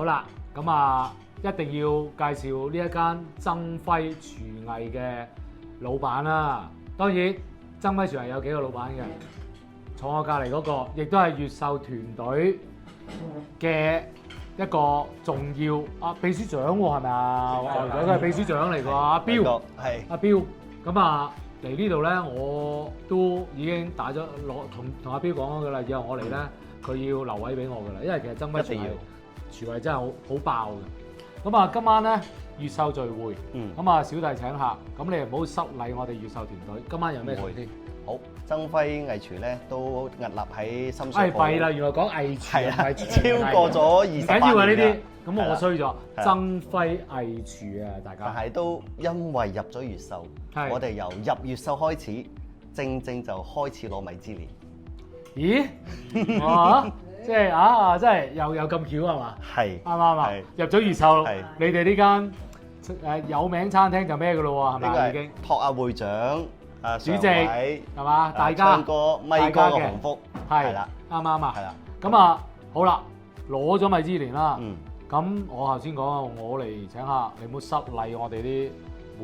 啦，咁啊一定要介紹呢一間曾輝廚藝嘅老闆啦。當然曾輝廚藝有幾個老闆嘅，坐我隔離嗰個亦都係越秀團隊嘅一個重要秘書長喎，係咪啊？佢係秘書長嚟㗎，阿彪係阿彪。咁啊嚟呢度咧，我都已經打咗同阿彪講咗㗎啦。以後我嚟咧，佢要留位俾我㗎啦，因為其實曾輝廚藝真係好爆嘅。咁啊，今晚咧越秀聚會，咁啊小弟請客，咁你唔好失禮我哋越秀團隊。今晚有咩餸先？好，曾輝藝廚咧都屹立喺深水埗。弊啦，原來講藝廚係超過咗20緊要啊呢啲。咁係我衰咗，曾輝藝廚啊，大家。但係都因為入咗越秀，我哋由入越秀開始，正就開始攞米芝蓮。咦？哇！即係真係又咁巧係嘛？係。啱唔啱啊？入咗越秀，你哋呢間有名餐廳就咩㗎咯喎？係咪已經？託阿會長、主席係嘛？大家唱歌咪哥嘅鴻福係啦，啱唔啱啊？係啦。咁啊，好啦，攞咗米芝蓮啦。咁我頭先講啊，我嚟請客，你唔好失禮我哋啲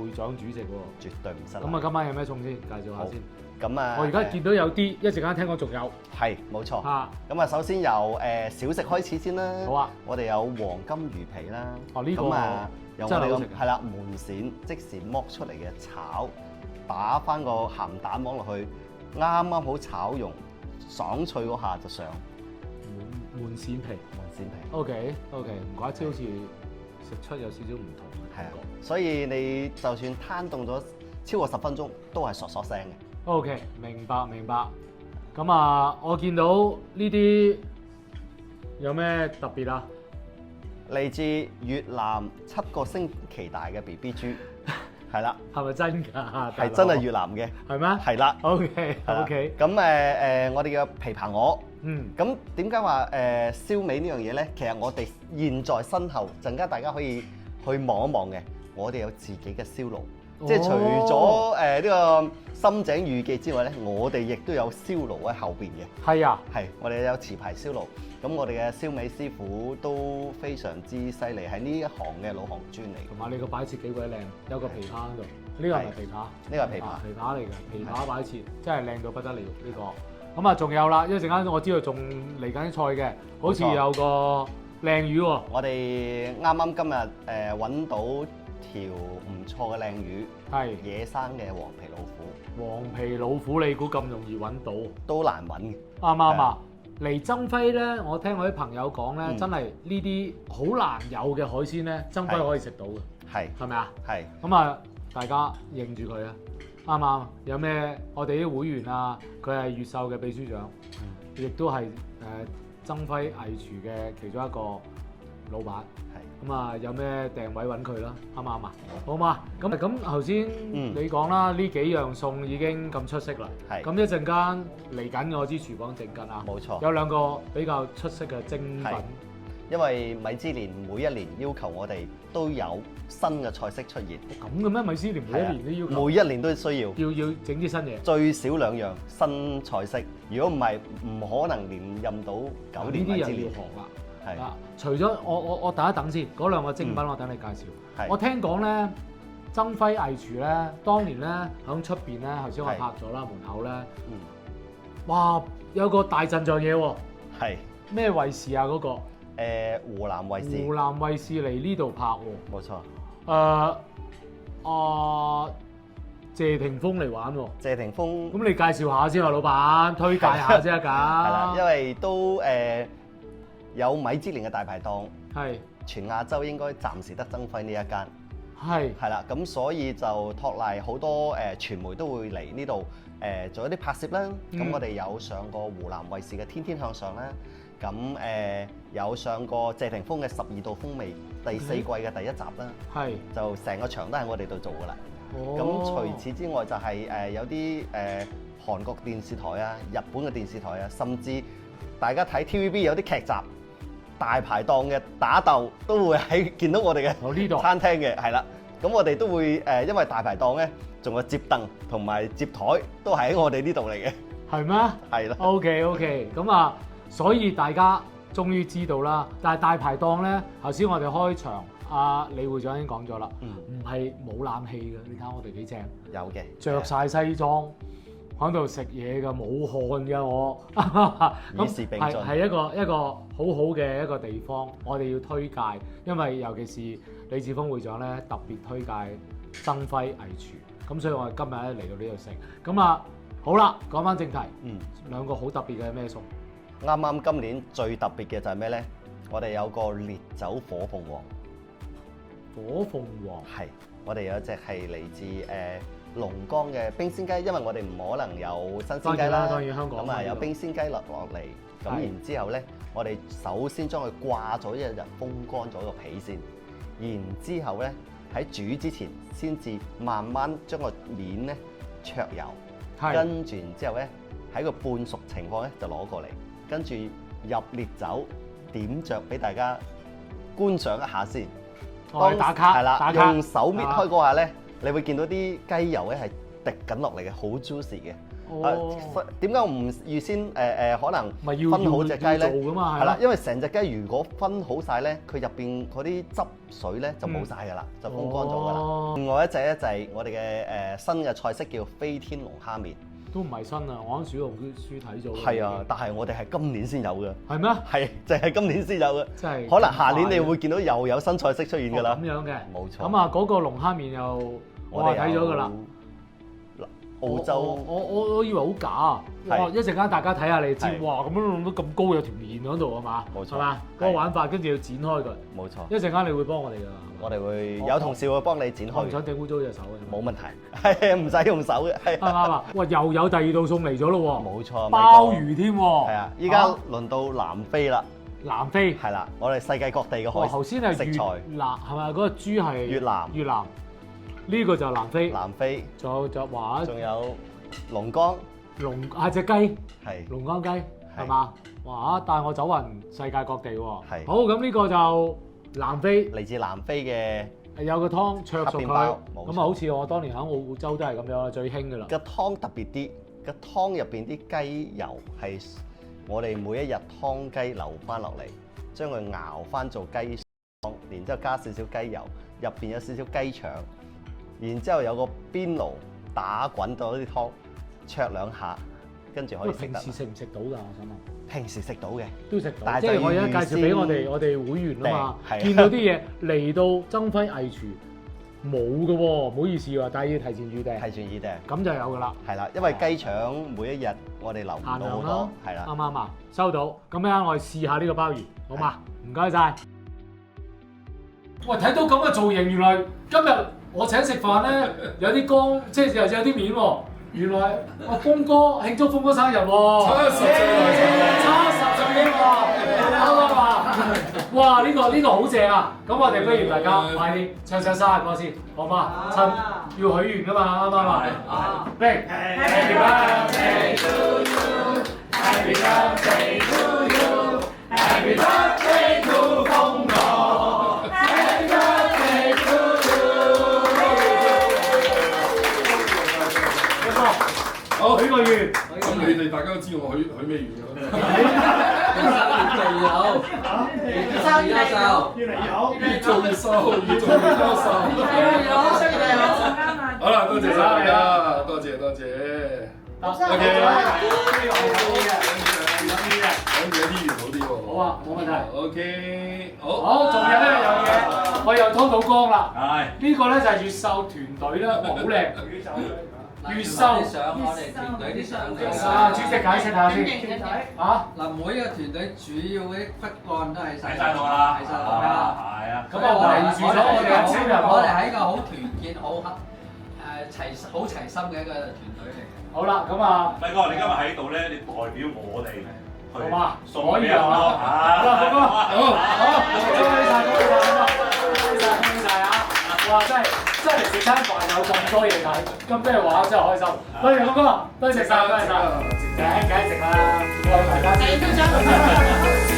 會長主席喎。絕對唔失禮。咁啊，今晚有咩餸先？介紹下先。咁啊，我而家見到有啲，一陣間聽講仲有。係，冇錯。咁啊，首先由小食開始先啦。好啊。我哋有黃金魚皮啦。呢個咁啊，有我哋好食。係啦，門鱔即時剝出嚟嘅炒，打翻個鹹蛋黃落去，啱啱好炒溶，爽脆嗰下就上。門鱔皮。OK，唔怪之好似食出有少少唔同嘅感覺。所以你就算攤凍咗超過10分鐘，都係嗦嗦聲嘅。OK，明白。咁啊，我見到呢啲有咩特別啊？嚟自越南7個星期大嘅 BB 豬，係啦。係咪真㗎？係真係越南嘅。係咩？係啦。OK。咁我哋嘅琵琶鵝。咁點解話燒味呢樣嘢咧？其實我哋現在身後陣間大家可以去望一望嘅，我哋有自己嘅燒爐，即係除咗呢個深井預記之外咧，我哋亦都有燒爐喺後邊嘅。係啊，係我哋有持牌燒爐，咁我哋嘅燒味師傅都非常之犀利，係呢一行嘅老行專嚟。同埋你個擺設幾鬼靚，有個琵琶喺度，呢個係咪琵琶？呢個係琵琶，琵琶嚟嘅，琵琶擺設真係靚到不得了呢個。咁啊，仲有啦，一陣間我知道仲嚟緊菜嘅，好似有個靚魚喎。我哋啱今日揾到條唔錯嘅靚魚，係野生嘅黃皮老虎。黃皮老虎你估咁容易揾到？都難揾嘅。啱啊！嚟曾輝咧，我聽我啲朋友講咧，真係呢啲好難有嘅海鮮咧，曾輝可以食到嘅。係咪啊？係。咁啊，大家認住佢啊！啱唔啱？有咩？我哋啲會員啊，佢係越秀嘅秘書長，亦都係曾輝藝廚嘅其中一個老闆。係咁啊，有咩訂位揾佢啦？啱唔啱啊？好嘛？咁頭先你講啦，呢幾樣餸已經咁出色啦。係。咁一陣間嚟緊，我知廚房整緊啊。冇錯。有兩個比較出色嘅精品。因為米芝蓮每一年要求我哋都有新嘅菜式出現。咁嘅咩？米芝蓮每一年都要求？每一年都需要。要整啲新嘢。最少2樣新菜式，如果唔係，唔可能連任到9年米芝蓮。呢啲又要學啦。係啊，除咗我等一等先，嗰兩個精品我等你介紹。我聽講咧，曾輝藝廚咧，當年咧喺出邊咧，頭先我拍咗啦，門口咧，哇，有個大陣仗嘢喎。係。咩衛視啊？嗰個？湖南衛視。湖南衛視嚟呢度拍喎。冇錯。謝霆鋒嚟玩喎。謝霆鋒。咁你介紹下先啊，老闆，推介下先得㗎。係啦，因為都有米芝蓮嘅大排檔。係。全亞洲應該暫時得曾輝呢一間。係啦，咁所以就託賴好多傳媒都會嚟呢度做一啲拍攝啦。咁我哋有上過湖南衛視嘅《天天向上》啦。咁有上過謝霆鋒嘅《12道風味》第4季嘅第1集啦。係。就成個場都係我哋度做㗎啦。咁除此之外就係有啲韓國電視台啊、日本嘅電視台啊，甚至大家睇 TVB 有啲劇集。大排檔嘅打鬥都會喺見到我哋嘅呢度餐廳嘅，係啦。咁我哋都會因為大排檔咧，仲有接凳同埋接台都係喺我哋呢度嚟嘅。係咩？係啦。OK，咁啊，所以大家終於知道啦。但係大排檔咧，頭先我哋開場，阿李會長已經講咗啦，唔係冇冷氣嘅。你睇下我哋幾正，有嘅，着晒西裝喺度食嘢嘅，冇汗嘅我。與時並進，係一個好好嘅一個地方，我哋要推介，因為尤其是李志峰會長咧特別推介曾輝藝廚，咁所以我哋今日咧嚟到呢度食。咁啊好啦，講翻正題，兩個好特別嘅咩餸？啱啱今年最特別嘅就係咩咧？我哋有個烈酒火鳳凰。火鳳凰係，我哋有一隻係嚟自龍江嘅冰鮮雞，因為我哋唔可能有新鮮雞啦，當然香港咁啊有冰鮮雞落嚟，咁然之後咧，我哋首先將佢掛咗一日風乾咗個皮先，然之後咧喺煮之前先至慢慢將個面咧灼油，跟住然之後咧喺個半熟情況咧就攞過嚟，跟住入烈酒點着俾大家觀賞一下先。打卡係啦，用手搣開嗰下咧，你會見到啲雞油咧係滴緊落嚟嘅，好 juicy 嘅。點解我唔預先可能分好隻雞咧？係啦，因為成隻雞如果分好晒咧，佢入邊嗰啲汁水咧就冇晒㗎啦，就風乾咗㗎啦。另外一隻咧就係我哋嘅新嘅菜式叫飛天龍蝦麵。都唔係新啊！我喺小紅書睇咗。係啊，但係我哋係今年先有嘅。係咩？係，就係今年先有嘅。真係。可能下年你會見到又有新菜式出現㗎啦。咁樣嘅。冇錯。咁啊，嗰個龍蝦麵又我係睇咗㗎啦。澳洲。我以為好假啊！哇！一陣間大家睇下你知，哇！咁樣弄到咁高有條麵喺度啊嘛。冇錯。係嘛？嗰個玩法跟住要剪開佢。冇錯。一陣間你會幫我哋㗎。我哋會有同事會幫你剪開。我唔想整污糟隻手嘅。冇問題，係唔使用手嘅。啱啱啊！哇，又有第二道餸嚟咗咯喎！冇錯，鮑魚添喎。係啊，依家輪到南非啦。南非係啦，我哋世界各地嘅海頭先係食材。越南係咪？嗰個豬係越南。越南呢個就南非。南非。仲有話。仲有龍江。隻雞。係。龍江雞係嘛？哇！帶我走勻世界各地喎。係。好，咁呢個就南非。嚟自南非嘅。有個湯灼熟佢，咁啊好似我當年喺澳洲都係咁樣最興㗎啦。個湯特別啲，個湯入邊啲雞油係我哋每一日湯雞留翻落嚟，將佢熬翻做雞湯，然之後加少少雞油，入邊有少少雞腸，然之後有個邊爐打滾咗啲湯，灼兩下，跟住可以食得。平時食唔食到㗎？我想問。平時食到嘅，都食到。即係我而家介紹俾我哋會員啊嘛，見到啲嘢嚟到曾輝藝廚冇嘅喎，唔好意思喎，但係要提前預訂。提前預訂，咁就有㗎啦。係啦，因為雞腸每一日我哋留唔到好多，係啦。啱啱啊，收到。咁樣我哋試下呢個鮑魚，好嘛？唔該晒。喂，睇到咁嘅造型，原來今日我請食飯咧，有啲光，即係有啲面喎。原來阿峰哥慶祝峰哥生日喎，70歲喎，啱唔啱啊？哇！呢個好正啊！咁我哋不如大家快啲唱首生日歌先，好嗎？趁要許願㗎嘛，啱唔啱啊？嚟 Happy birthday to you, Happy birthday to you, Happy birthday to 峰哥。好，許個願。咁你哋大家都知我許咩願㗎啦？越嚟有，越做越收，越做越多收。好啦，多謝晒大家，多謝。OK。有啲願好啲喎。好啊，冇問題。OK。好，仲有一樣嘢，我又拖到光啦。係。呢個咧就係越秀團隊啦，好靚。越秀相，我哋團隊啲相嚟㗎。主席解釋下先。嚇？嗱，每一個團隊主要嗰啲骨幹都喺晒度啦。喺晒度啦。係啊。咁啊，我哋住咗我哋嘅超人，我哋係一個好團結、好齊心嘅一個團隊嚟嘅。好啦，咁啊，輝哥，你今日喺度咧，你代表我哋去送俾人咯。好啦，輝哥，好，恭喜晒，恭喜晒啊！哇，真係食餐飯有咁多嘢睇，咁咩話真係開心。多謝輝哥，多謝晒，多謝晒。梗係食啦，愛大家。